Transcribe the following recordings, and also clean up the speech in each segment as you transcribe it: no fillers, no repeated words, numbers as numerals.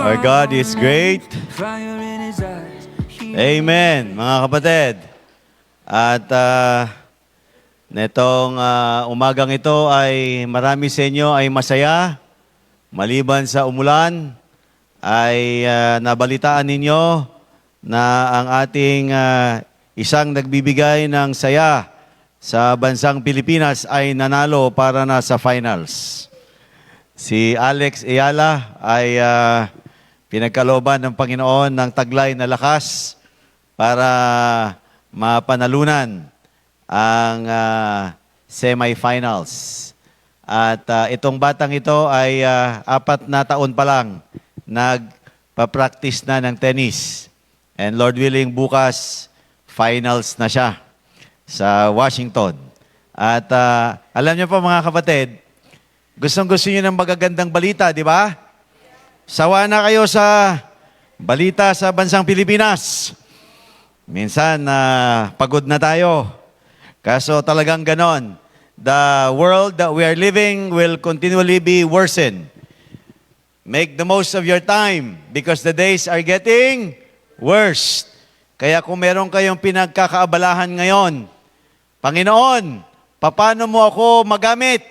Our God is great. Amen, mga kapatid. At netong umagang ito ay marami sa inyo ay masaya. Maliban sa umulan, ay nabalitaan ninyo na ang ating isang nagbibigay ng saya sa bansang Pilipinas ay nanalo para na sa finals. Si Alex Ayala ay pinagkalooban ng Panginoon ng taglay na lakas para mapanalunan ang semifinals. At itong batang ito ay 4 na taon pa lang nagpa-practice na ng tennis. And Lord willing, bukas finals na siya sa Washington. At alam niyo po mga kapatid, gustong-gusto niyo ng magagandang balita, di ba? Sawa na kayo sa balita sa bansang Pilipinas. Minsan, pagod na tayo. Kaso talagang ganon. The world that we are living will continually be worsened. Make the most of your time because the days are getting worse. Kaya kung meron kayong pinagkakaabalahan ngayon, Panginoon, paano mo ako magamit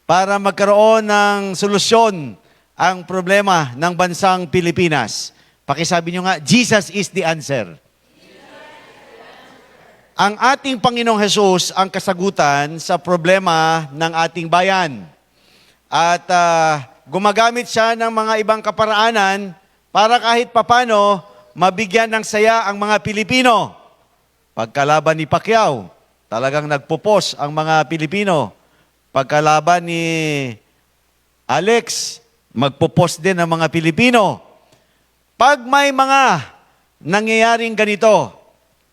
para magkaroon ng solusyon ang problema ng bansang Pilipinas? Pakisabi nyo nga, Jesus is the answer. Ang ating Panginoong Hesus ang kasagutan sa problema ng ating bayan. At gumagamit siya ng mga ibang kaparaanan para kahit papano mabigyan ng saya ang mga Pilipino. Pagkalaban ni Pacquiao, talagang nagpupos ang mga Pilipino. Pagkalaban ni Alex, magpupos din ang mga Pilipino. Pag may mga nangyayaring ganito,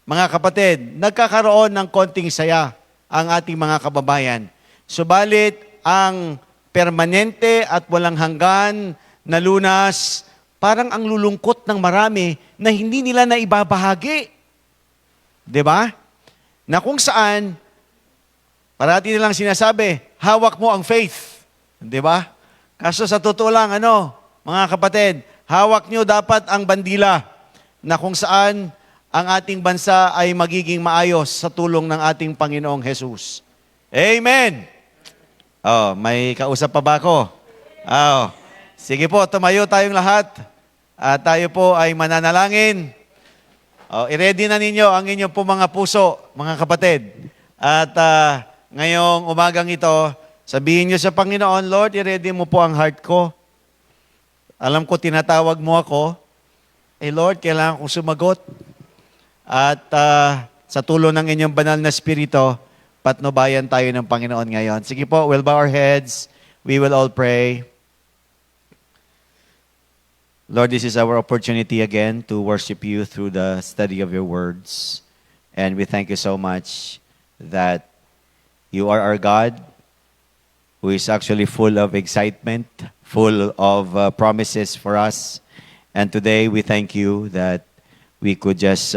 mga kapatid, nagkakaroon ng konting saya ang ating mga kababayan. Subalit, ang permanente at walang hanggan na lunas, parang ang lulungkot ng marami na hindi nila na ibabahagi. Diba? Na kung saan, parati nilang sinasabi, hawak mo ang faith. Diba? Kaso sa totoo lang, mga kapatid, hawak nyo dapat ang bandila na kung saan ang ating bansa ay magiging maayos sa tulong ng ating Panginoong Hesus. Amen! May kausap pa ba ako? Sige po, tumayo tayong lahat. Tayo po ay mananalangin. I-ready na ninyo ang inyong po mga puso, mga kapatid. At ngayong umagang ito, sabihin nyo sa Panginoon, Lord, i-ready mo po ang heart ko. Alam ko, tinatawag mo ako. Lord, kailangan kong sumagot. At sa tulong ng inyong banal na spirito, patnubayan tayo ng Panginoon ngayon. Sige po, we'll bow our heads. We will all pray. Lord, this is our opportunity again to worship you through the study of your words. And we thank you so much that you are our God, who is actually full of excitement, full of promises for us. And today we thank you that we could just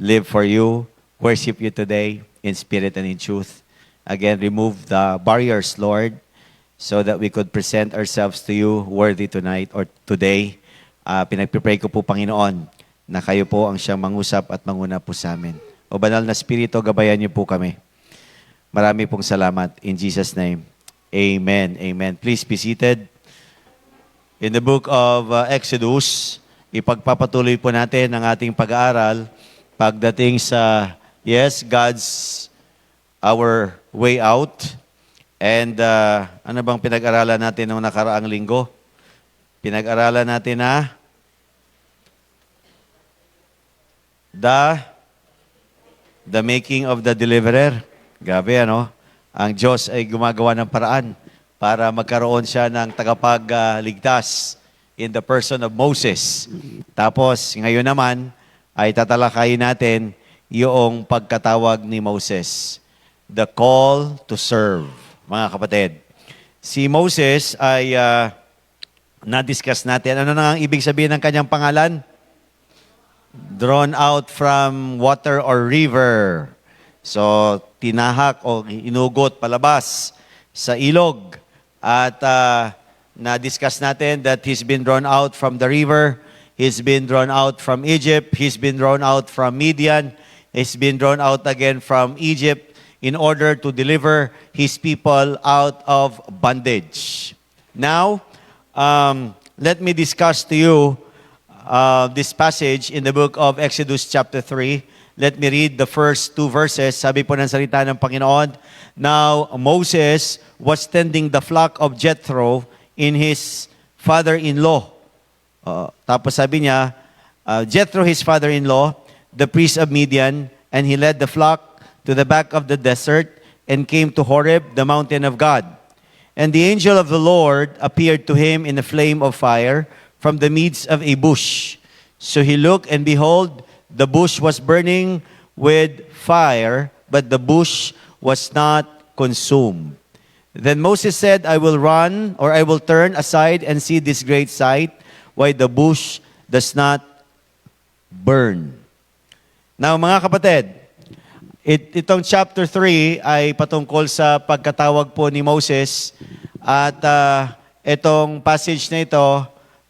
live for you, worship you today in spirit and in truth. Again, remove the barriers, Lord, so that we could present ourselves to you worthy tonight or today. Pinagpipray ko po, Panginoon, na kayo po ang siyang mangusap at manguna po sa amin. O banal na Espiritu, gabayan niyo po kami. Marami pong salamat. In Jesus' name, amen. Amen. Please be seated. In the book of Exodus, ipagpapatuloy po natin ang ating pag-aaral pagdating sa, God's our way out. And ano bang pinag-aralan natin noong nakaraang linggo? Pinag-aralan natin na the making of the deliverer. Gabi, Ang Diyos ay gumagawa ng paraan para magkaroon siya ng tagapagligtas in the person of Moses. Tapos, ngayon naman, ay tatalakayin natin yung pagkatawag ni Moses. The call to serve. Mga kapatid, si Moses ay na-discuss natin. Ano na ang ibig sabihin ng kanyang pangalan? Drawn out from water or river. So, tinahak o inugot palabas sa ilog. At Na-discuss natin that he's been drawn out from the river, he's been drawn out from Egypt, he's been drawn out from Midian, he's been drawn out again from Egypt in order to deliver his people out of bondage. Now, let me discuss to you this passage in the book of Exodus chapter 3. Let me read the first two verses. Sabi po ng salita ng Panginoon, "Now Moses was tending the flock of Jethro in his father-in-law." Tapos sabi niya, Jethro, his father-in-law, the priest of Midian, and he led the flock to the back of the desert and came to Horeb, the mountain of God. And the angel of the Lord appeared to him in a flame of fire from the midst of a bush. So he looked, and behold, the bush was burning with fire, but the bush was not consumed. Then Moses said, I will turn aside and see this great sight, why the bush does not burn. Now, mga kapatid, itong chapter 3 ay patungkol sa pagkatawag po ni Moses, at itong passage na ito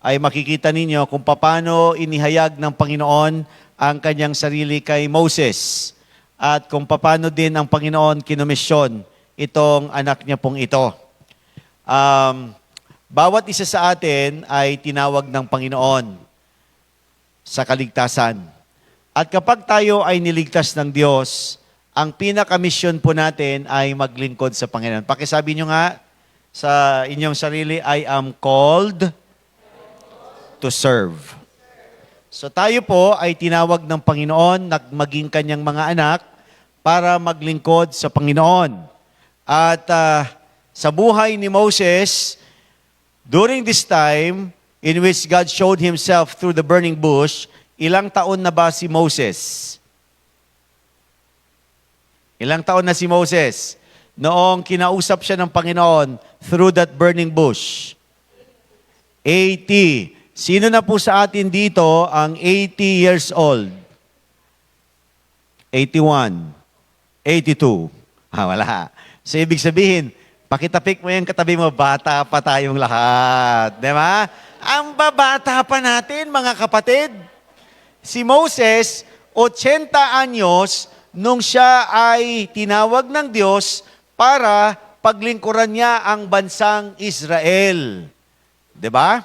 ay makikita ninyo kung paano inihayag ng Panginoon ang kanyang sarili kay Moses, at kung paano din ang Panginoon kinomisyon itong anak niya pong ito. Bawat isa sa atin ay tinawag ng Panginoon sa kaligtasan. At kapag tayo ay niligtas ng Diyos, ang pinaka-mission po natin ay maglingkod sa Panginoon. Pakisabi nyo nga sa inyong sarili, I am called to serve. So tayo po ay tinawag ng Panginoon na maging kanyang mga anak para maglingkod sa Panginoon. At sa buhay ni Moses, during this time in which God showed Himself through the burning bush, ilang taon na ba si Moses? Ilang taon na si Moses noong kinausap siya ng Panginoon through that burning bush? 80. Sino na po sa atin dito ang 80 years old? 81. 82. Wala. So, ibig sabihin, pakitapik mo yung katabi mo, bata pa tayong lahat. Di ba? Ang babata pa natin, mga kapatid. Si Moses, 80 anyos, nung siya ay tinawag ng Diyos para paglingkuran niya ang bansang Israel. Di ba?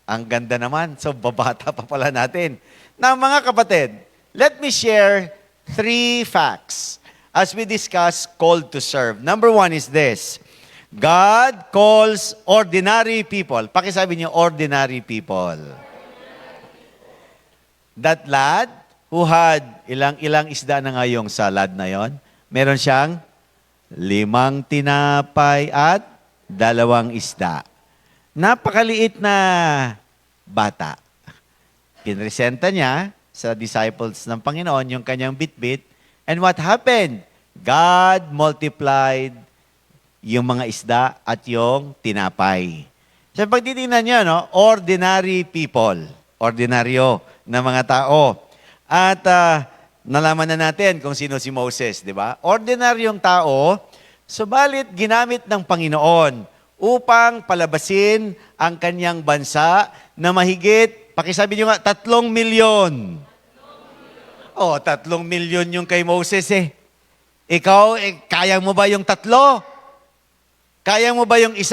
Ang ganda naman. So, babata pa pala natin. Now, mga kapatid, let me share 3 facts as we discuss called to serve. Number 1 is this. God calls ordinary people. Pakisabi niyo, ordinary people. That lad who had ilang isda na nga yung salad na yon, meron siyang 5 tinapay at 2 isda. Napakaliit na bata. Pinresenta niya sa disciples ng Panginoon yung kanyang bitbit. And what happened? God multiplied yung mga isda at yung tinapay. So pag titingnan niyo, no, ordinary people. Ordinaryo na mga tao. At nalaman na natin kung sino si Moses, di ba? Ordinaryong tao, subalit ginamit ng Panginoon upang palabasin ang kanyang bansa na mahigit, pakisabi nyo nga, 3 milyon. 3 milyon yung kay Moses eh. Ikaw, kaya mo ba yung 3? Kaya mo ba yung 1?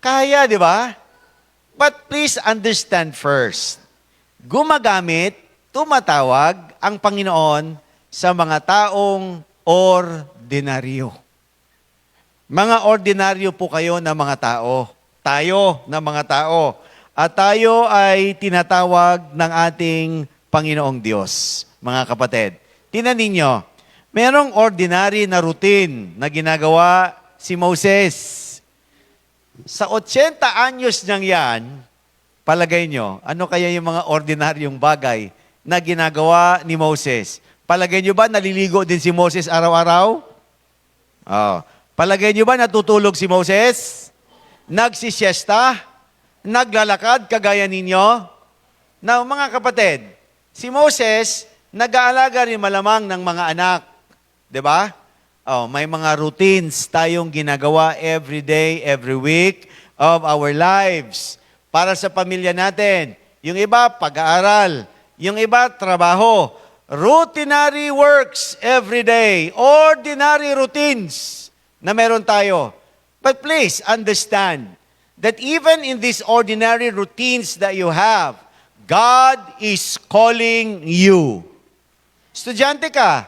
Kaya, di ba? But please understand first, gumagamit, tumatawag ang Panginoon sa mga taong ordinaryo. Mga ordinaryo po kayo na mga tao. Tayo na mga tao. At tayo ay tinatawag ng ating Panginoong Diyos, mga kapatid. Tingnan ninyo, merong ordinary na routine na ginagawa si Moses. Sa 80 anyos niyang yan, palagay nyo, ano kaya yung mga ordinaryong bagay na ginagawa ni Moses? Palagay nyo ba naliligo din si Moses araw-araw? Palagay nyo ba natutulog si Moses? Nagsisiesta? Naglalakad kagaya ninyo? Now, mga kapatid, si Moses, nag-aalaga rin malamang ng mga anak. Di ba? May mga routines tayong ginagawa every day, every week of our lives para sa pamilya natin. Yung iba, pag-aaral. Yung iba, trabaho. Routinary works every day. Ordinary routines na meron tayo. But please understand that even in these ordinary routines that you have, God is calling you. Estudyante ka,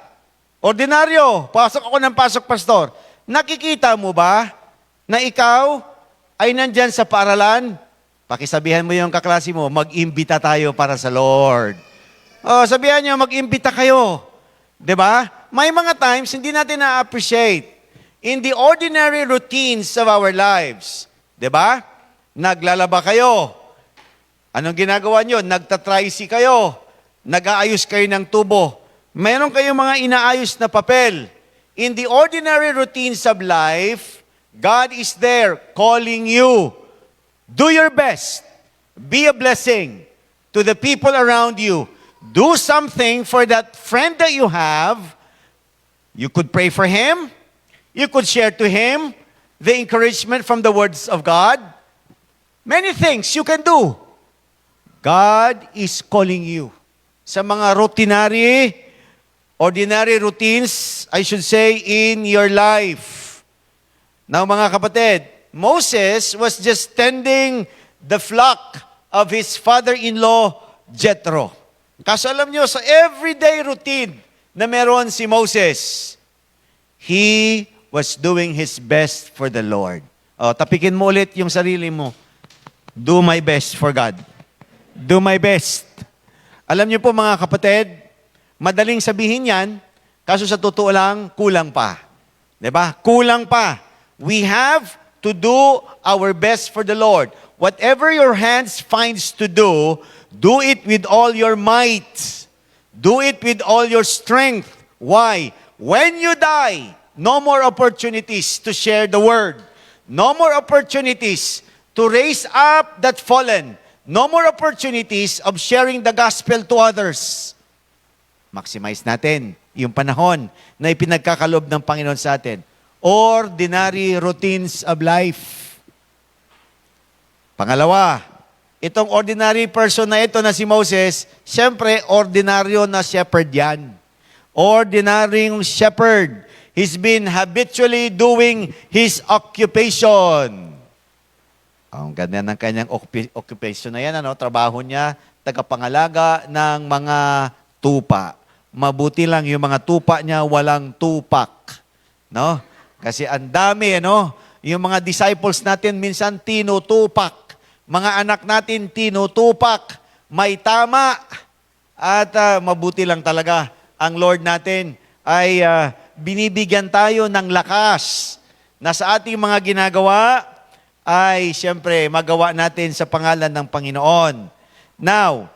ordinaryo, pasok ako ng pasok, pastor. Nakikita mo ba na ikaw ay nandyan sa paaralan? Pakisabihan mo yung kaklase mo, mag-imbita tayo para sa Lord. Sabihan niyo, mag-imbita kayo. 'Di ba? May mga times hindi natin na-appreciate in the ordinary routines of our lives. 'Di ba? Naglalaba kayo. Anong ginagawa niyo? Nagtatricy kayo. Nag-aayos kayo ng tubo. Meron kayong mga inaayos na papel. In the ordinary routines of life, God is there calling you. Do your best. Be a blessing to the people around you. Do something for that friend that you have. You could pray for him. You could share to him the encouragement from the words of God. Many things you can do. God is calling you sa mga ordinary routines, I should say, in your life. Now, mga kapatid, Moses was just tending the flock of his father-in-law, Jethro. Kaso alam nyo, sa everyday routine na meron si Moses, he was doing his best for the Lord. Tapikin mo ulit yung sarili mo. Do my best for God. Do my best. Alam niyo po mga kapatid, madaling sabihin yan, kaso sa totoo lang, kulang pa. 'Di ba? Kulang pa. We have to do our best for the Lord. Whatever your hands finds to do it with all your might. Do it with all your strength. Why? When you die, no more opportunities to share the word. No more opportunities to raise up that fallen. No more opportunities of sharing the gospel to others. Maximize natin yung panahon na ipinagkakalob ng Panginoon sa atin. Ordinary routines of life. Pangalawa, itong ordinary person na ito na si Moses, siyempre, ordinaryo na shepherd yan. Ordinaryong shepherd. He's been habitually doing his occupation. Ang ganda ng kanyang occupation na yan, trabaho niya, tagapangalaga ng mga tupa. Mabuti lang yung mga tupa niya, walang tupak. No? Kasi ang dami, yung mga disciples natin minsan tinutupak. Mga anak natin tinutupak. May tama. At mabuti lang talaga ang Lord natin ay binibigyan tayo ng lakas na sa ating mga ginagawa ay siyempre magawa natin sa pangalan ng Panginoon. Now,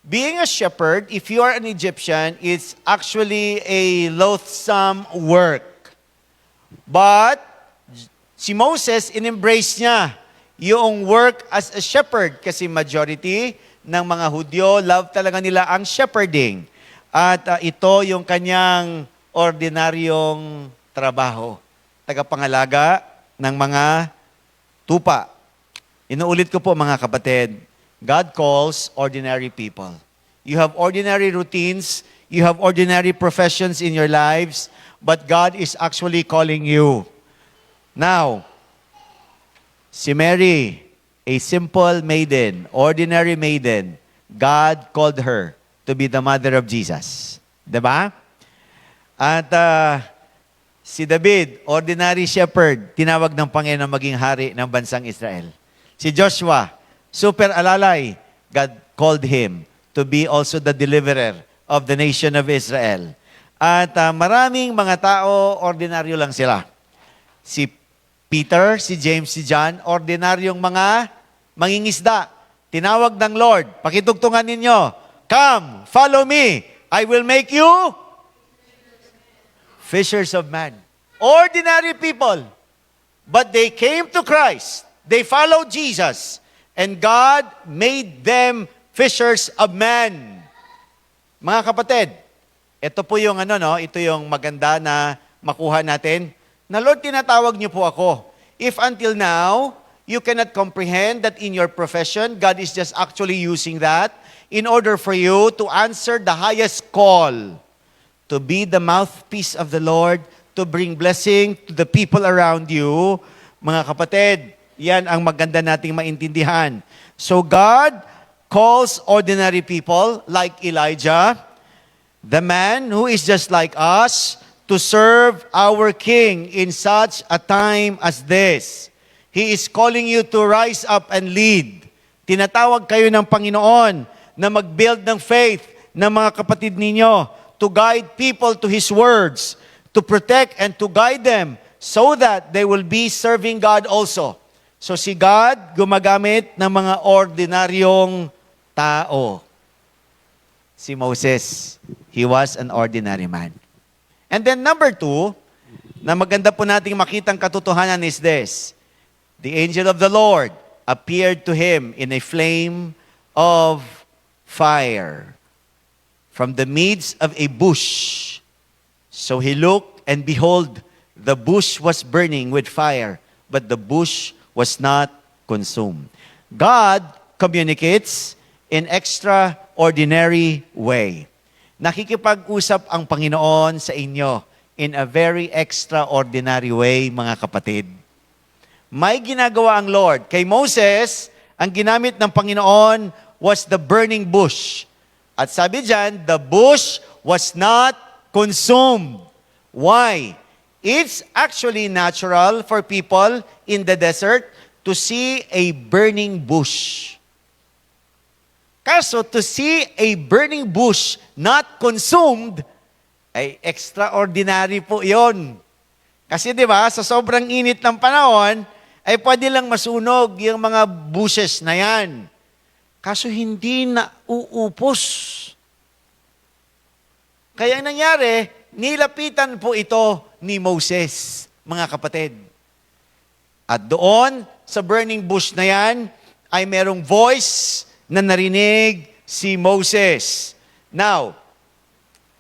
being a shepherd, if you are an Egyptian, it's actually a loathsome work. But si Moses, in-embrace niya yung work as a shepherd kasi majority ng mga Hudyo, love talaga nila ang shepherding. At ito yung kanyang ordinaryong trabaho. Tagapangalaga ng mga tupa. Inuulit ko po mga kapatid, God calls ordinary people. You have ordinary routines, you have ordinary professions in your lives, but God is actually calling you. Now, si Mary, a simple maiden, ordinary maiden, God called her to be the mother of Jesus. Diba? At si David, ordinary shepherd, tinawag ng Panginoon maging hari ng bansang Israel. Si Joshua, super alalay, God called him to be also the deliverer of the nation of Israel. At maraming mga tao, ordinaryo lang sila. Si Peter, si James, si John, ordinaryong mga mangingisda. Tinawag ng Lord, pakitugtungan ninyo, come, follow me, I will make you fishers of men. Ordinary people. But they came to Christ. They followed Jesus. And God made them fishers of men. Mga kapatid, ito po yung ito yung maganda na makuha natin? Na Lord, tinatawag niyo po ako. If until now, you cannot comprehend that in your profession, God is just actually using that in order for you to answer the highest call, to be the mouthpiece of the Lord, to bring blessing to the people around you. Mga kapatid, yan ang maganda nating maintindihan. So God calls ordinary people like Elijah, the man who is just like us, to serve our King in such a time as this. He is calling you to rise up and lead. Tinatawag kayo ng Panginoon na mag-build ng faith ng mga kapatid ninyo, to guide people to His words, to protect and to guide them so that they will be serving God also. So si God gumagamit ng mga ordinaryong tao. Si Moses, he was an ordinary man. And then number 2, na maganda po nating makitang katotohanan is this. The angel of the Lord appeared to him in a flame of fire from the midst of a bush. So he looked, and behold, the bush was burning with fire, but the bush was not consumed. God communicates in extraordinary way. Nakikipag-usap ang Panginoon sa inyo in a very extraordinary way, mga kapatid. May ginagawa ang Lord. Kay Moses, ang ginamit ng Panginoon was the burning bush. At sabi diyan, the bush was not consumed. Why? It's actually natural for people in the desert to see a burning bush. Kaso to see a burning bush not consumed, ay extraordinary po yon. Kasi di ba, sa sobrang init ng panahon, ay pwede lang masunog yung mga bushes na yan. Kaso hindi na uupos. Kaya ang nangyari, nilapitan po ito ni Moses, mga kapatid. At doon, sa burning bush na yan, ay merong voice na narinig si Moses. Now,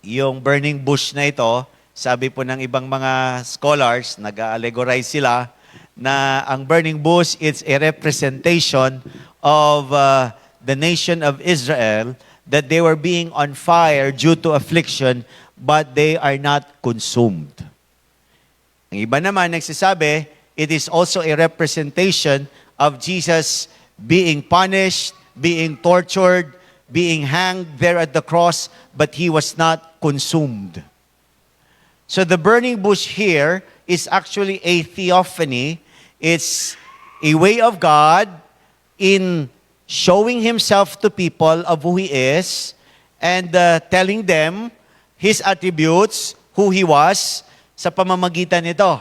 yung burning bush na ito, sabi po ng ibang mga scholars, nag-allegorize sila, na ang burning bush, it's a representation of the nation of Israel, that they were being on fire due to affliction, but they are not consumed. Ang iba naman nagsasabi, it is also a representation of Jesus being punished, being tortured, being hanged there at the cross, but He was not consumed. So the burning bush here is actually a theophany. It's a way of God in showing Himself to people of who He is and telling them His attributes, who He was, sa pamamagitan nito.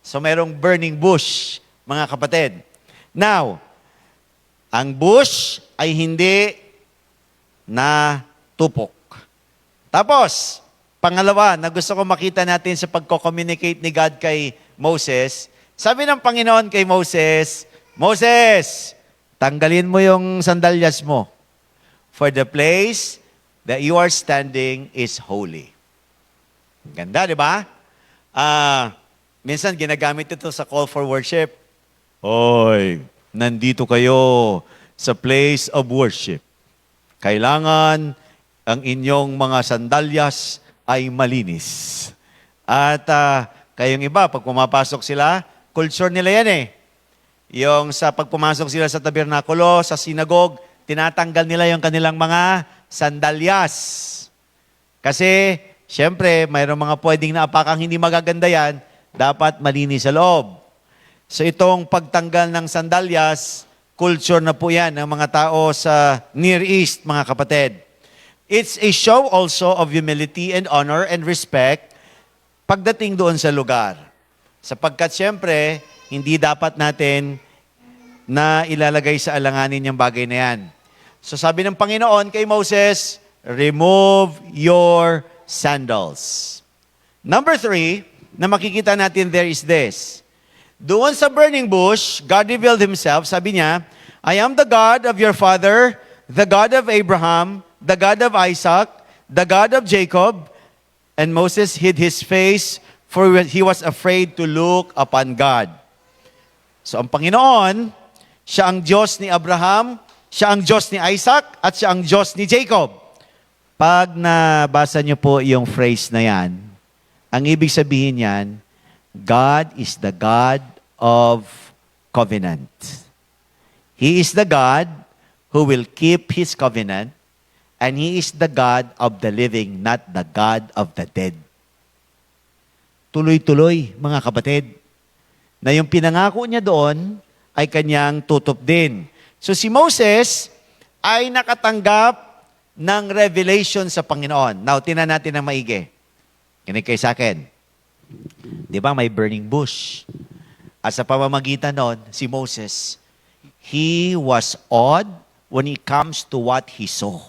So merong burning bush, mga kapatid. Now, ang bush ay hindi na tupok. Tapos, pangalawa, na gusto ko makita natin sa pagko-communicate ni God kay Moses, sabi ng Panginoon kay Moses, Moses, tanggalin mo yung sandalyas mo, for the place that you are standing is holy. Ganda, di ba? Minsan ginagamit ito sa call for worship. Hoy, nandito kayo sa place of worship. Kailangan ang inyong mga sandalyas ay malinis. At kayong iba, pag pumapasok sila, culture nila yan eh. Yung sa pagpumasok sila sa tabernakulo, sa sinagog, tinatanggal nila yung kanilang mga sandalyas. Kasi, syempre, mayroong mga pwedeng naapakang hindi magaganda yan, dapat malinis sa loob. So itong pagtanggal ng sandalyas, culture na po yan ng mga tao sa Near East, mga kapatid. It's a show also of humility and honor and respect pagdating doon sa lugar. Sapagkat syempre, hindi dapat natin na ilalagay sa alanganin yung bagay na yan. So sabi ng Panginoon kay Moses, remove your sandals. Number 3, na makikita natin there is this. Doon sa burning bush, God revealed Himself. Sabi niya, I am the God of your father, the God of Abraham, the God of Isaac, the God of Jacob. And Moses hid his face, for he was afraid to look upon God. So ang Panginoon, siya ang Diyos ni Abraham, siya ang Diyos ni Isaac, at siya ang Diyos ni Jacob. Pag nabasa niyo po yung phrase na yan, ang ibig sabihin yan, God is the God of covenant. He is the God who will keep His covenant, and He is the God of the living, not the God of the dead. Tuloy-tuloy, mga kapatid, na yung pinangako niya doon ay kanyang tutup din. So si Moses ay nakatanggap ng revelation sa Panginoon. Now, tinan natin ng maigi. Kinig kayo sa akin. Di ba, may burning bush. At sa pamamagitan noon, si Moses, he was awed when it comes to what he saw.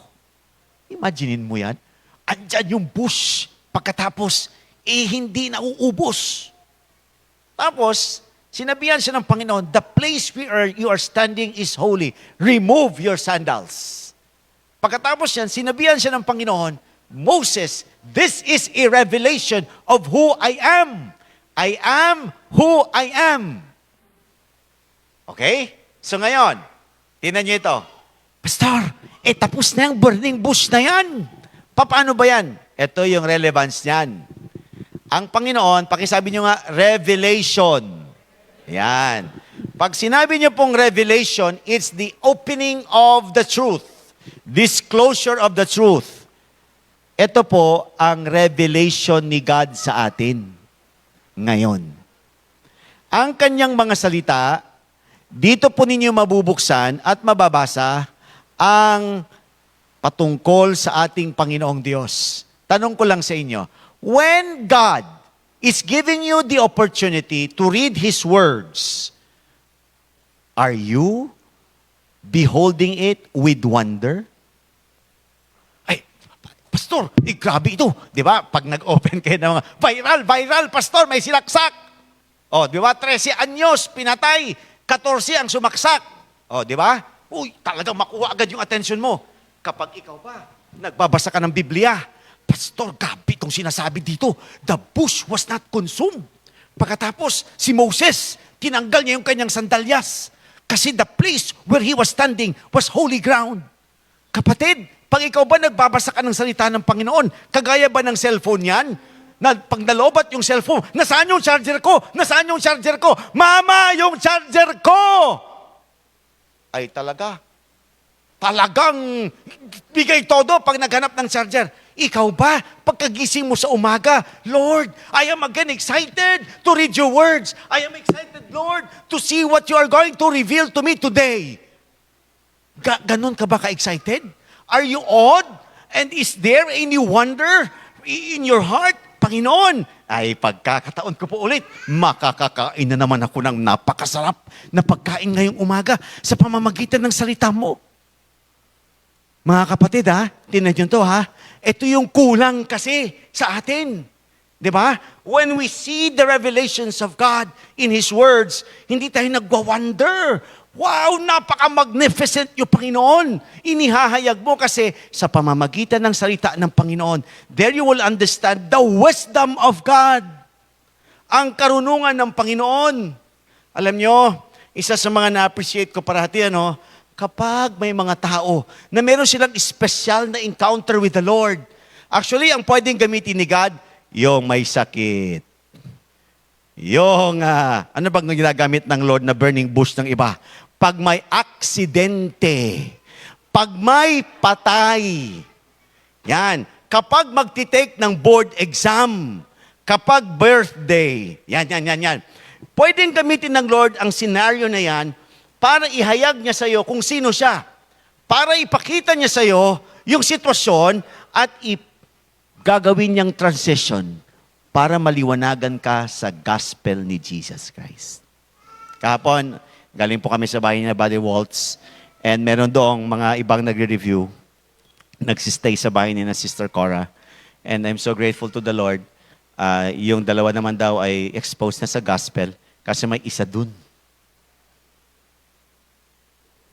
Imaginein mo yan. Andyan yung bush. Pagkatapos, hindi nauubos. Tapos, sinabihan siya ng Panginoon, the place where you are standing is holy. Remove your sandals. Pagkatapos yan, sinabihan siya ng Panginoon, Moses, this is a revelation of who I am. I am who I am. Okay? So ngayon, tingnan niyo ito. Pastor, tapos na yung burning bush na yan. Paano ba yan? Ito yung relevance niyan. Ang Panginoon, pakisabi niyo nga, revelation. Yan. Pag sinabi niyo pong revelation, it's the opening of the truth. Disclosure of the truth. Ito po ang revelation ni God sa atin ngayon. Ang kanyang mga salita, dito po ninyo mabubuksan at mababasa ang patungkol sa ating Panginoong Diyos. Tanong ko lang sa inyo, when God is giving you the opportunity to read His words, are you beholding it with wonder? Ay, Pastor, grabe ito. Di ba? Pag nag-open kayo ng mga, viral, Pastor, may silaksak. O, di ba? 13 anyos, pinatay. 14 ang sumaksak. O, di ba? Uy, talagang makuha agad yung attention mo. Kapag ikaw pa, nagbabasa ka ng Biblia, Pastor, gabi itong sinasabi dito. The bush was not consumed. Pagkatapos, si Moses, tinanggal niya yung kanyang sandalyas. Kasi the place where he was standing was holy ground. Kapatid, pag ikaw ba nagbabasa ka ng salita ng Panginoon, kagaya ba ng cellphone yan? Na pag nalobat yung cellphone, nasaan yung charger ko? Nasaan yung charger ko? Mama, yung charger ko! Ay talagang bigay todo pag naghanap ng charger. Ikaw ba, pagkagising mo sa umaga, Lord, I am again excited to read your words. I am excited, Lord, to see what you are going to reveal to me today. Ganon ka ba ka-excited? Are you awed? And is there any wonder in your heart? Panginoon, ay pagkakataon ko po ulit, makakakain na naman ako ng napakasarap na pagkain ngayong umaga sa pamamagitan ng salita mo. Mga kapatid tinan nyo to ito yung kulang kasi sa atin. Di ba? When we see the revelations of God in His words, hindi tayo nagwa-wonder. Wow, napaka-magnificent yung Panginoon. Inihahayag mo kasi sa pamamagitan ng salita ng Panginoon, there you will understand the wisdom of God. Ang karunungan ng Panginoon. Alam nyo, isa sa mga na-appreciate ko parati, kapag may mga tao na meron silang special na encounter with the Lord. Actually, ang pwedeng gamitin ni God, yung may sakit. Yung, ano bang ginagamit ng Lord na burning bush ng iba? Pag may aksidente, pag may patay, yan, kapag magtitake ng board exam, kapag birthday, yan. Pwedeng gamitin ng Lord ang scenario na yan para ihayag niya sa iyo kung sino siya. Para ipakita niya sa iyo yung sitwasyon at gagawin niyang transition para maliwanagan ka sa gospel ni Jesus Christ. Kahapon, galing po kami sa bahay niya, Body Waltz, and meron doong mga ibang nagre-review, nagsistay sa bahay ni na Sister Cora, and I'm so grateful to the Lord. Yung dalawa naman daw ay exposed na sa gospel kasi may isa dun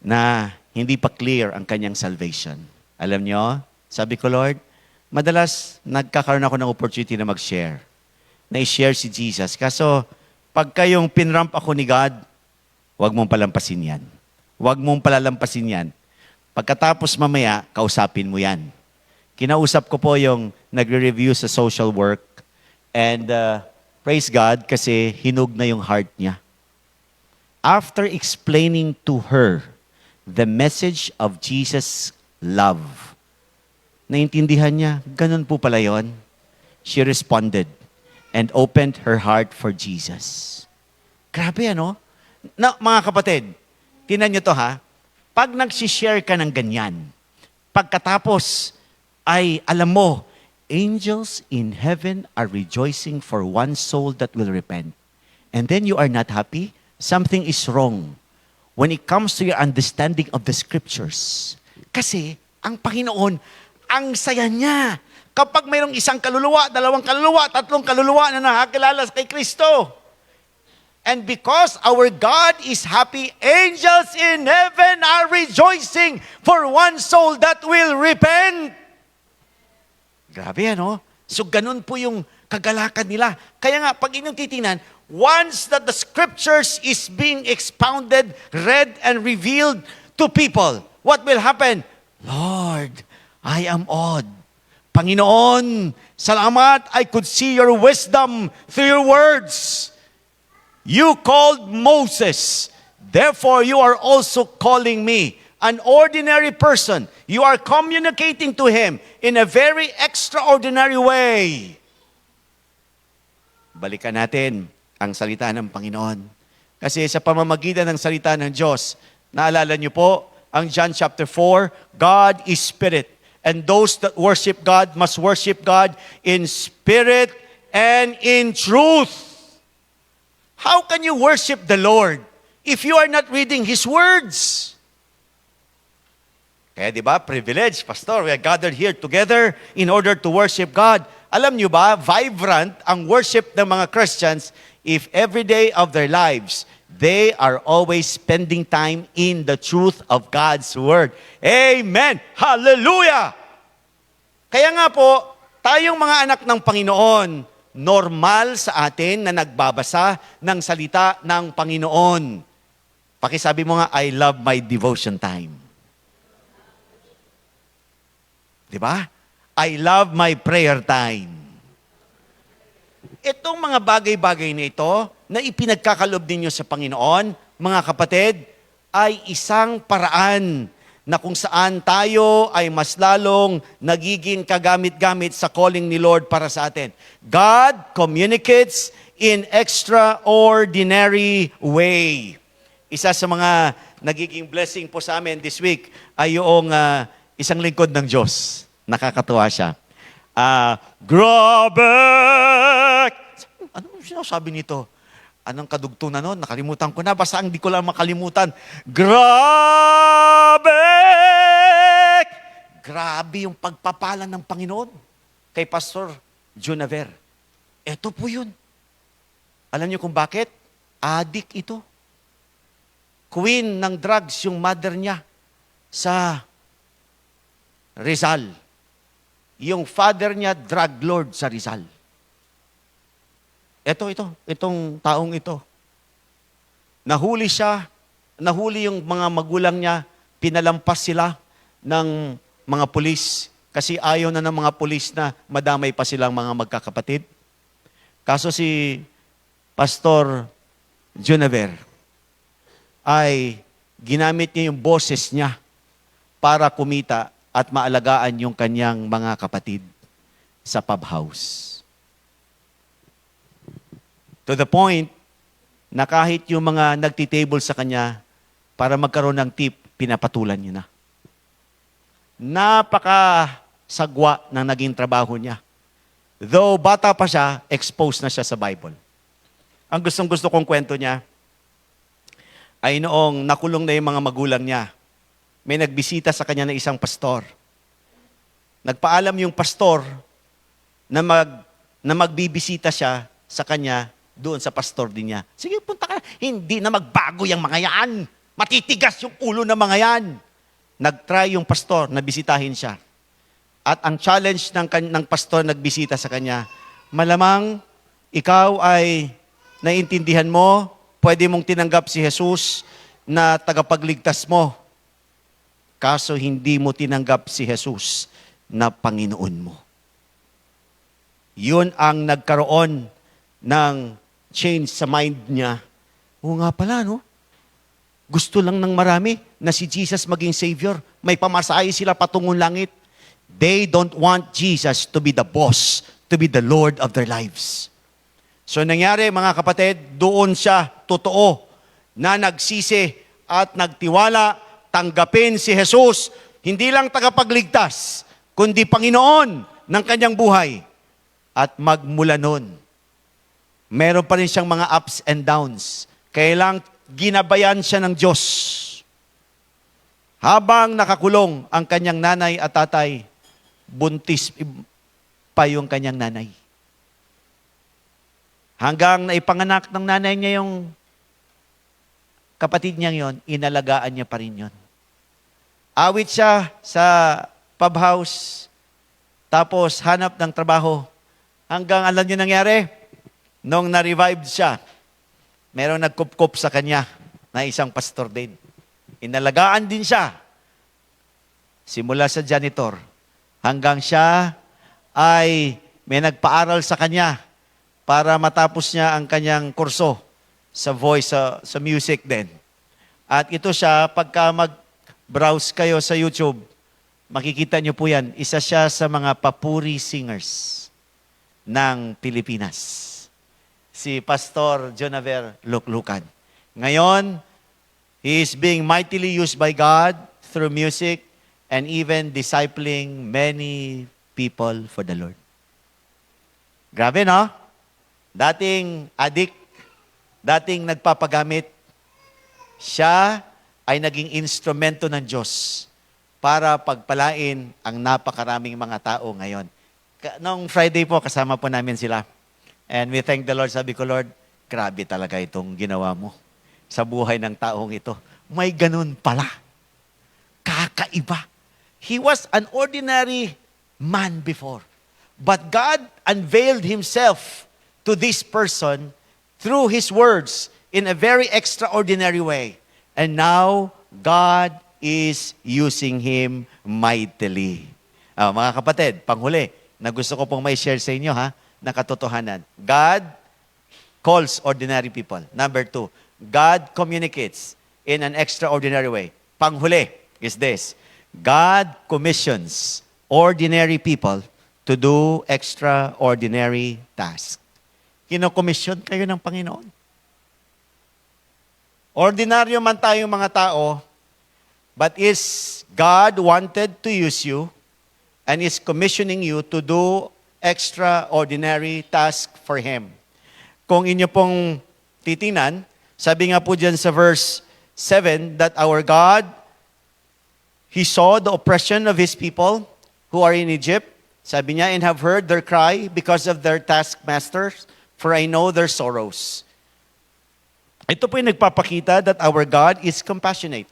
na hindi pa clear ang kanyang salvation. Alam nyo, sabi ko, Lord, madalas nagkakaroon ako ng opportunity na mag-share. na i-share si Jesus. Kaso, pagka yung pinramp ako ni God, huwag mong palampasin yan. Huwag mong palalampasin yan. Pagkatapos mamaya, kausapin mo yan. Kinausap ko po yung nagre-review sa social work and praise God kasi hinug na yung heart niya. After explaining to her the message of Jesus' love, naintindihan niya, ganun po pala yun. She responded and opened her heart for Jesus. Grabe ano? Na, mga kapatid, tinan niyo to ha, pag nagsishare ka ng ganyan, pagkatapos ay alam mo, angels in heaven are rejoicing for one soul that will repent. And then you are not happy, something is wrong when it comes to your understanding of the scriptures. Kasi, ang Panginoon, ang saya niya. Kapag mayroong isang kaluluwa, dalawang kaluluwa, tatlong kaluluwa na nakakilala kay Kristo. And because our God is happy, angels in heaven are rejoicing for one soul that will repent. Grabe ano? So ganun po yung kagalakan nila. Kaya nga, pag inyong titingnan, once that the scriptures is being expounded, read, and revealed to people, what will happen? Lord, I am awed. Panginoon, salamat, I could see your wisdom through your words. You called Moses, therefore you are also calling me. An ordinary person, you are communicating to him in a very extraordinary way. Balikan natin ang salita ng Panginoon. Kasi sa pamamagitan ng salita ng Diyos, naalala niyo po, ang John chapter 4, God is spirit. And those that worship God must worship God in spirit and in truth. How can you worship the Lord if you are not reading His words? Kaya di ba, privilege, Pastor, we are gathered here together in order to worship God. Alam niyo ba, vibrant ang worship ng mga Christians if every day of their lives, they are always spending time in the truth of God's Word. Amen! Hallelujah! Kaya nga po, tayong mga anak ng Panginoon, normal sa atin na nagbabasa ng salita ng Panginoon. Pakisabi mo nga, I love my devotion time. Di ba? I love my prayer time. Itong mga bagay-bagay na ito na ipinagkakalob ninyo sa Panginoon, mga kapatid, ay isang paraan na kung saan tayo ay mas lalong nagiging kagamit-gamit sa calling ni Lord para sa atin. God communicates in extraordinary way. Isa sa mga nagiging blessing po sa amin this week ay yung isang lingkod ng Diyos. Nakakatuwa siya. Grabe! Anong sinasabi nito? Anong kadugtong na nun? Nakalimutan ko na. Basta hindi ko lang makalimutan. Grabe! Grabe yung pagpapala ng Panginoon kay Pastor Junaver. Ito po yun. Alam niyo kung bakit? Adik ito. Queen ng drugs yung mother niya sa Rizal. Yung father niya, drug lord sa Rizal. Itong taong ito. Nahuli siya, nahuli yung mga magulang niya, pinalampas sila ng mga pulis kasi ayaw na ng mga pulis na madamay pa silang mga magkakapatid. Kaso si Pastor Junaver ay ginamit niya yung boses niya para kumita at maalagaan yung kanyang mga kapatid sa pub house. To the point na kahit yung mga nagtitable sa kanya para magkaroon ng tip, pinapatulan niya na. Napakasagwa ng naging trabaho niya. Though bata pa siya, exposed na siya sa Bible. Ang gustong-gusto kong kwento niya ay noong nakulong na yung mga magulang niya, may nagbisita sa kanya na isang pastor. Nagpaalam yung pastor na magbibisita siya sa kanya doon sa pastor din niya. Sige, punta ka. Hindi na magbago yung mga yan. Matitigas yung ulo ng mga yan. Nag-try yung pastor na bisitahin siya. At ang challenge ng pastor nagbisita sa kanya, malamang ikaw ay naiintindihan mo, pwede mong tinanggap si Jesus na tagapagligtas mo. Kaso hindi mo tinanggap si Jesus na Panginoon mo. Yun ang nagkaroon ng change sa mind niya. Oo nga pala, no? Gusto lang ng marami na si Jesus maging Savior. May pamasahe sila patungong langit. They don't want Jesus to be the boss, to be the Lord of their lives. So nangyari, mga kapatid, doon siya totoo na nagsisi at nagtiwala, tanggapin si Jesus, hindi lang tagapagligtas, kundi Panginoon ng kanyang buhay. At magmula nun, meron pa rin siyang mga ups and downs. Kailang ginabayan siya ng Diyos. Habang nakakulong ang kanyang nanay at tatay, buntis pa yung kanyang nanay. Hanggang naipanganak ng nanay niya yung kapatid niya yon, inalagaan niya pa rin yon. Awit siya sa pub house, tapos hanap ng trabaho. Hanggang alam niyo nangyari? Nung na-revived siya, merong nagkup-kup sa kanya na isang pastor din. Inalagaan din siya. Simula sa janitor, hanggang siya ay may nagpaaral sa kanya para matapos niya ang kanyang kurso sa voice, sa music din. At ito siya, pagka mag-browse kayo sa YouTube, makikita niyo po yan, isa siya sa mga papuri singers ng Pilipinas. Si Pastor Jonaver Luklukan. Ngayon, he is being mightily used by God through music and even discipling many people for the Lord. Grabe, no? Dating addict, dating nagpapagamit, siya ay naging instrumento ng Diyos para pagpalain ang napakaraming mga tao ngayon. Noong Friday po, kasama po namin sila. And we thank the Lord. Sabi ko, Lord, grabe talaga itong ginawa mo sa buhay ng taong ito. May ganun pala. Kakaiba. He was an ordinary man before. But God unveiled Himself to this person through His words in a very extraordinary way. And now, God is using him mightily. Mga kapatid, panghuli, na gusto ko pong may share sa inyo, na katotohanan. God calls ordinary people. Number 2, God communicates in an extraordinary way. Panghuli is this: God commissions ordinary people to do extraordinary tasks. Kinokomisyon kayo ng Panginoon. Ordinaryo man tayong mga tao, but is God wanted to use you and is commissioning you to do extraordinary task for Him. Kung inyo pong titinan, sabi nga po dyan sa verse 7, that our God, He saw the oppression of His people who are in Egypt. Sabi niya, and have heard their cry because of their taskmasters, for I know their sorrows. Ito po yung nagpapakita that our God is compassionate.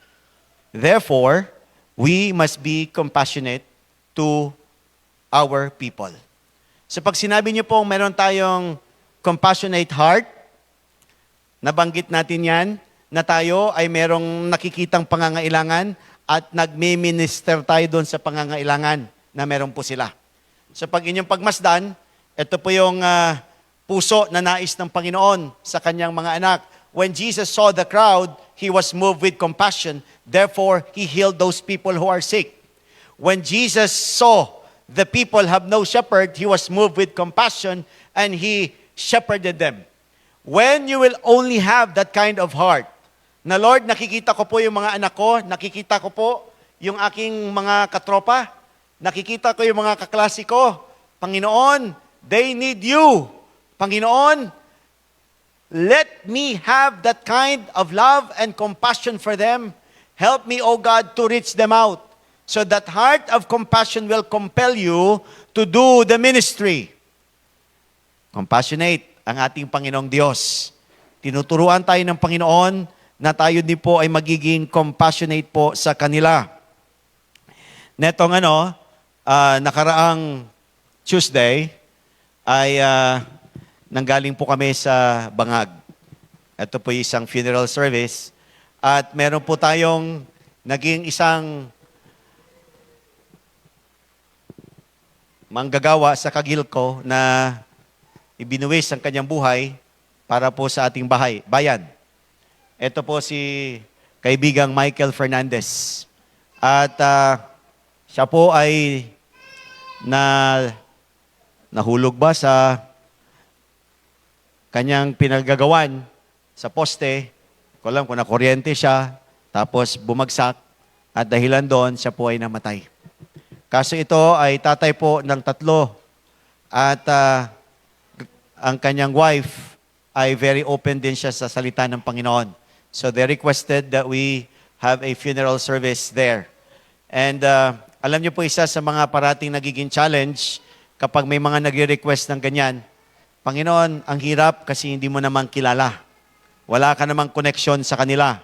Therefore, we must be compassionate to our people. So pag sinabi niyo po meron tayong compassionate heart, nabanggit natin yan, na tayo ay merong nakikitang pangangailangan at nagmi-minister tayo doon sa pangangailangan na meron po sila. So pag inyong pagmasdan, ito po yung puso na nais ng Panginoon sa kanyang mga anak. When Jesus saw the crowd, He was moved with compassion. Therefore, He healed those people who are sick. When Jesus saw the people have no shepherd, He was moved with compassion and He shepherded them. When you will only have that kind of heart, na Lord, nakikita ko po yung mga anak ko, nakikita ko po yung aking mga katropa, nakikita ko yung mga kaklase ko, Panginoon, they need you. Panginoon, let me have that kind of love and compassion for them. Help me, O God, to reach them out. So that heart of compassion will compel you to do the ministry. Compassionate ang ating Panginoong Diyos. Tinuturuan tayo ng Panginoon na tayo din po ay magiging compassionate po sa kanila. Netong nakaraang Tuesday ay nanggaling po kami sa Bangag. Ito po yung isang funeral service. At meron po tayong naging isang manggagawa sa Kagilco na ibinuwis ang kanyang buhay para po sa ating bayan. Ito po si kaibigang Michael Fernandez. At siya po ay nahulog ba sa kanyang pinagagawan sa poste. Ko alam kung nakuryente siya, tapos bumagsak, at dahilan doon, siya po ay namatay. Kaso ito ay tatay po ng 3, at ang kanyang wife ay very open din siya sa salita ng Panginoon. So they requested that we have a funeral service there. And alam niyo po, isa sa mga parating nagiging challenge kapag may mga nagre-request ng ganyan, Panginoon, ang hirap kasi hindi mo naman kilala. Wala ka namang connection sa kanila.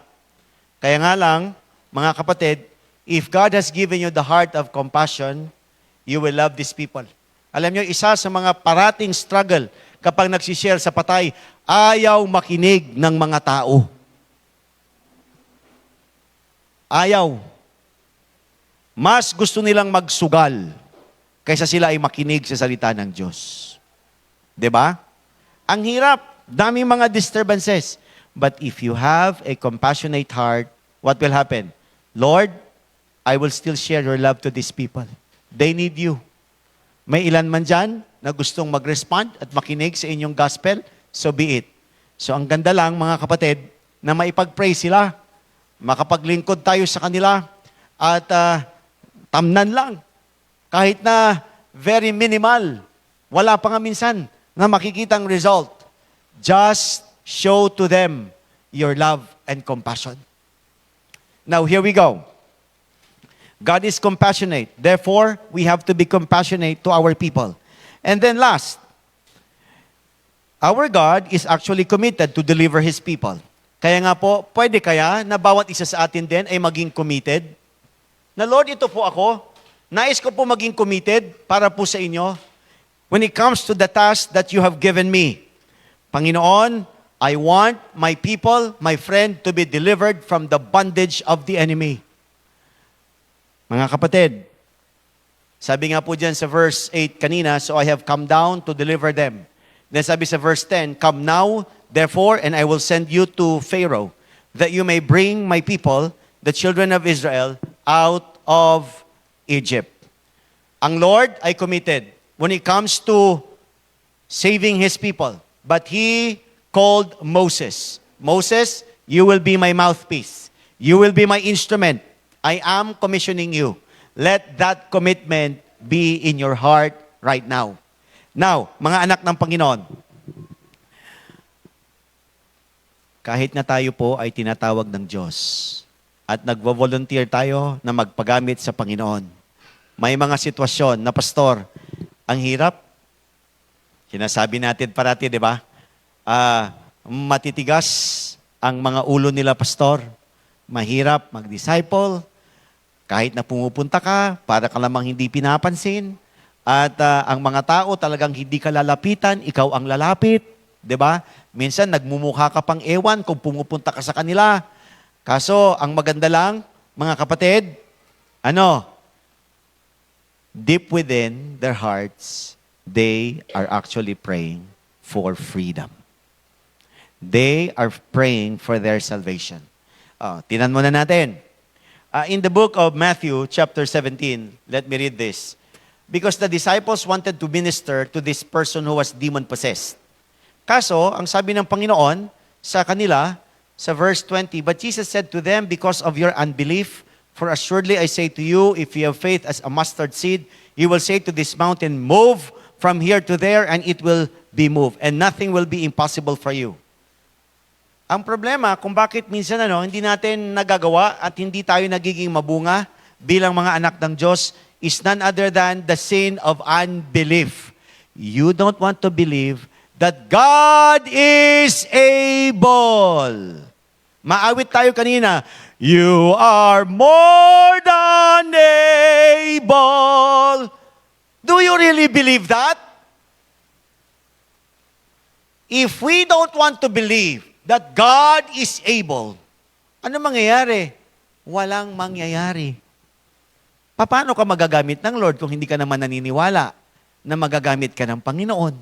Kaya nga lang, mga kapatid, if God has given you the heart of compassion, you will love these people. Alam niyo, isa sa mga parating struggle kapag nagsishare sa patay, ayaw makinig ng mga tao. Ayaw. Mas gusto nilang magsugal kaysa sila ay makinig sa salita ng Diyos. 'Di ba? Ang hirap, daming mga disturbances. But if you have a compassionate heart, what will happen? Lord, I will still share your love to these people. They need you. May ilan man dyan na gustong mag-respond at makinig sa inyong gospel, so be it. So ang ganda lang, mga kapatid, na maipag-pray sila, makapaglingkod tayo sa kanila, at tamnan lang. Kahit na very minimal, wala pa nga minsan na makikitang result. Just show to them your love and compassion. Now, here we go. God is compassionate. Therefore, we have to be compassionate to our people. And then last, our God is actually committed to deliver His people. Kaya nga po, pwede kaya na bawat isa sa atin din ay maging committed? Na Lord, ito po ako. Nais ko po maging committed para po sa inyo. When it comes to the task that you have given me, Panginoon, I want my people, my friend, to be delivered from the bondage of the enemy. Mga kapatid, sabi nga po dyan sa verse 8 kanina, so I have come down to deliver them. Then sabi sa verse 10, come now, therefore, and I will send you to Pharaoh, that you may bring my people, the children of Israel, out of Egypt. Ang Lord ay committed when it comes to saving His people. But He called Moses. Moses, you will be my mouthpiece. You will be my instrument. I am commissioning you. Let that commitment be in your heart right now. Now, mga anak ng Panginoon, kahit na tayo po ay tinatawag ng Diyos at nagvo-volunteer tayo na magpagamit sa Panginoon, may mga sitwasyon na, pastor, ang hirap. Sinasabi natin parati, di ba? Matitigas ang mga ulo nila, pastor. Mahirap mag-disciple. Kahit na pumupunta ka, para ka lamang hindi pinapansin. At ang mga tao talagang hindi ka lalapitan, ikaw ang lalapit. 'Di ba? Minsan nagmumukha ka pang ewan kung pumupunta ka sa kanila. Kaso, ang maganda lang, mga kapatid, deep within their hearts, they are actually praying for freedom. They are praying for their salvation. Tinan muna natin. In the book of Matthew, chapter 17, let me read this. Because the disciples wanted to minister to this person who was demon-possessed. Kaso, ang sabi ng Panginoon sa kanila, sa verse 20, but Jesus said to them, because of your unbelief, for assuredly I say to you, if you have faith as a mustard seed, you will say to this mountain, move from here to there, and it will be moved, and nothing will be impossible for you. Ang problema kung bakit minsan hindi natin nagagawa at hindi tayo nagiging mabunga bilang mga anak ng Diyos is none other than the sin of unbelief. You don't want to believe that God is able. Maawit tayo kanina, you are more than able. Do you really believe that? If we don't want to believe that God is able, ano mangyayari? Walang mangyayari. Paano ka magagamit ng Lord kung hindi ka naman naniniwala na magagamit ka ng Panginoon?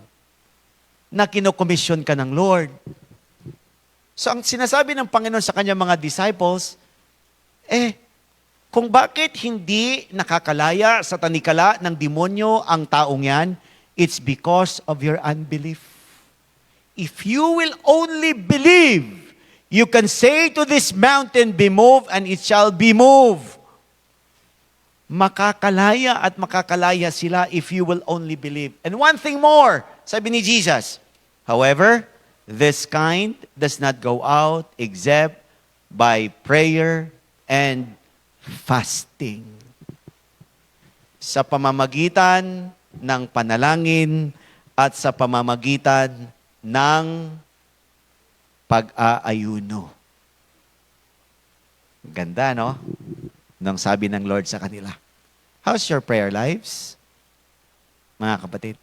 Na kinokomisyon ka ng Lord? So ang sinasabi ng Panginoon sa kanyang mga disciples, kung bakit hindi nakakalaya sa tanikala ng demonyo ang taong yan, it's because of your unbelief. If you will only believe, you can say to this mountain, be moved, and it shall be moved. Makakalaya at makakalaya sila if you will only believe. And one thing more, sabi ni Jesus, however, this kind does not go out except by prayer and fasting. Sa pamamagitan ng panalangin at sa pamamagitan ng pag-aayuno. Ganda, no? Nang sabi ng Lord sa kanila. How's your prayer lives, mga kapatid?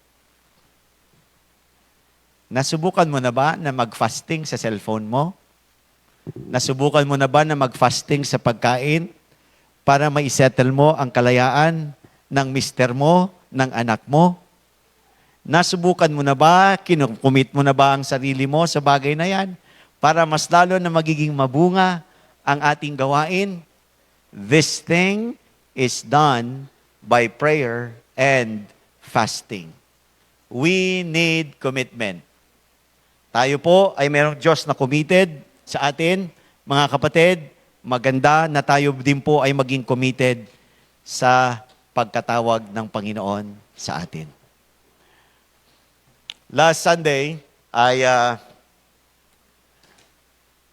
Nasubukan mo na ba na mag-fasting sa cellphone mo? Nasubukan mo na ba na mag-fasting sa pagkain para maisettle mo ang kalayaan ng mister mo, ng anak mo? Nasubukan mo na ba, kinukumit mo na ba ang sarili mo sa bagay na yan para mas lalo na magiging mabunga ang ating gawain? This thing is done by prayer and fasting. We need commitment. Tayo po ay mayroong Diyos na committed sa atin. Mga kapatid, maganda na tayo din po ay maging committed sa pagkatawag ng Panginoon sa atin. Last Sunday ay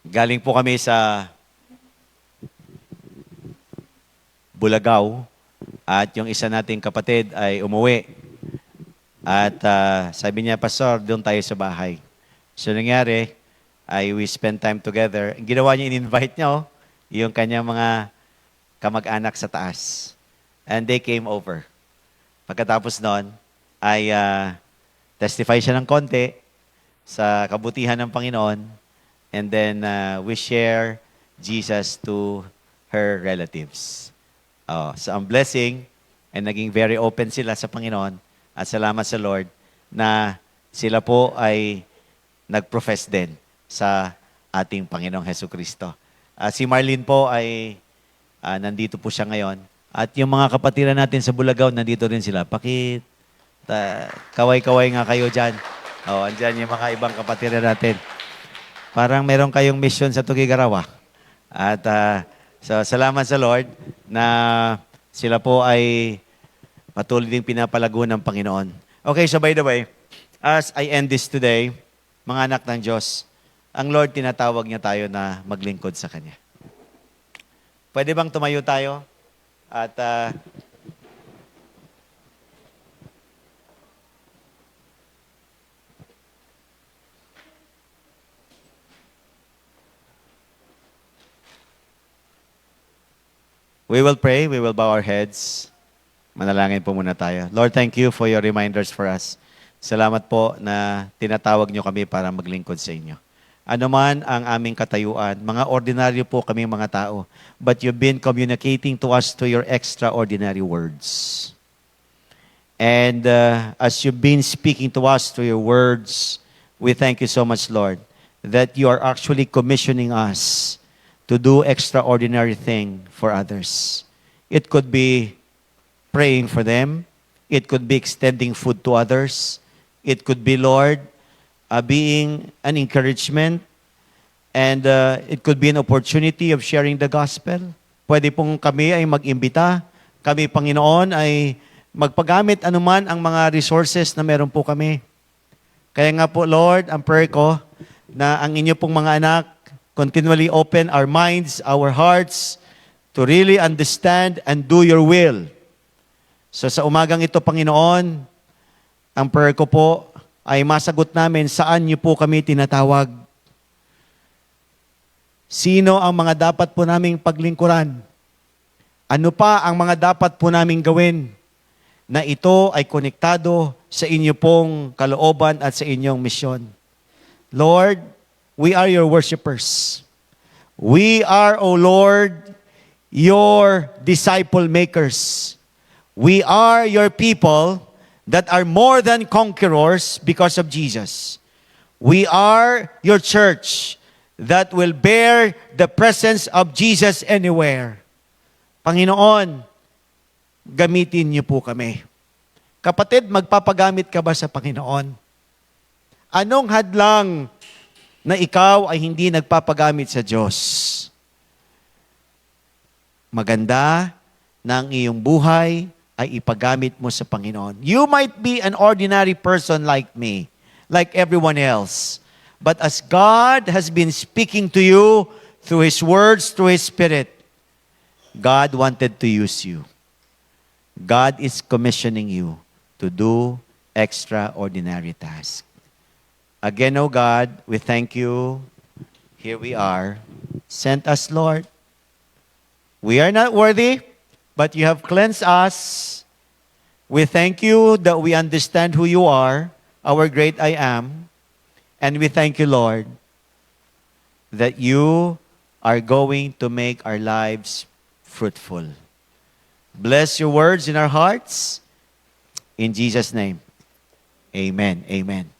galing po kami sa Bulagaw at yung isa nating kapatid ay umuwi. At sabi niya, Pastor, doon tayo sa bahay. So nangyari, we spend time together. Ang ginawa niya, in-invite niya yung kanyang mga kamag-anak sa taas. And they came over. Pagkatapos noon, ay testify siya ng konti sa kabutihan ng Panginoon. And then we share Jesus to her relatives. So ang blessing, and naging very open sila sa Panginoon. At salamat sa Lord na sila po ay nag-profess din sa ating Panginoong Hesukristo. Si Marlene po ay nandito po siya ngayon. At yung mga kapatiran natin sa Bulagaw, nandito rin sila. Kaway-kaway nga kayo dyan. Andyan yung mga ibang kapatiran natin. Parang meron kayong mission sa Tugigarawa. At so, salamat sa Lord na sila po ay patuloy ding pinapalago ng Panginoon. Okay, so by the way, as I end this today, mga anak ng Diyos, ang Lord tinatawag niya tayo na maglingkod sa Kanya. Pwede bang tumayo tayo? At we will pray, we will bow our heads. Manalangin po muna tayo. Lord, thank you for your reminders for us. Salamat po na tinatawag niyo kami para maglingkod sa inyo. Ano man ang aming katayuan, mga ordinaryo po kaming mga tao, but you've been communicating to us to your extraordinary words. And as you've been speaking to us through your words, we thank you so much, Lord, that you are actually commissioning us to do extraordinary thing for others. It could be praying for them. It could be extending food to others. It could be, Lord, being an encouragement. And it could be an opportunity of sharing the gospel. Pwede pong kami ay mag-imbita. Kami, Panginoon, ay magpagamit anuman ang mga resources na meron po kami. Kaya nga po, Lord, ang prayer ko na ang inyo pong mga anak continually open our minds, our hearts, to really understand and do your will. So sa umagang ito, Panginoon, ang prayer ko po ay masagot namin saan niyo po kami tinatawag. Sino ang mga dapat po naming paglingkuran? Ano pa ang mga dapat po naming gawin na ito ay konektado sa inyo pong kalooban at sa inyong misyon? Lord, we are your worshipers. We are, O Lord, your disciple makers. We are your people that are more than conquerors because of Jesus. We are your church that will bear the presence of Jesus anywhere. Panginoon, gamitin niyo po kami. Kapatid, magpapagamit ka ba sa Panginoon? Anong hadlang na ikaw ay hindi nagpapagamit sa Diyos? Maganda na ang iyong buhay ay ipagamit mo sa Panginoon. You might be an ordinary person like me, like everyone else. But as God has been speaking to you through His words, through His Spirit, God wanted to use you. God is commissioning you to do extraordinary tasks. Again, O God, we thank you. Here we are. Send us, Lord. We are not worthy, but you have cleansed us. We thank you that we understand who you are, our great I am. And we thank you, Lord, that you are going to make our lives fruitful. Bless your words in our hearts. In Jesus' name, amen. Amen.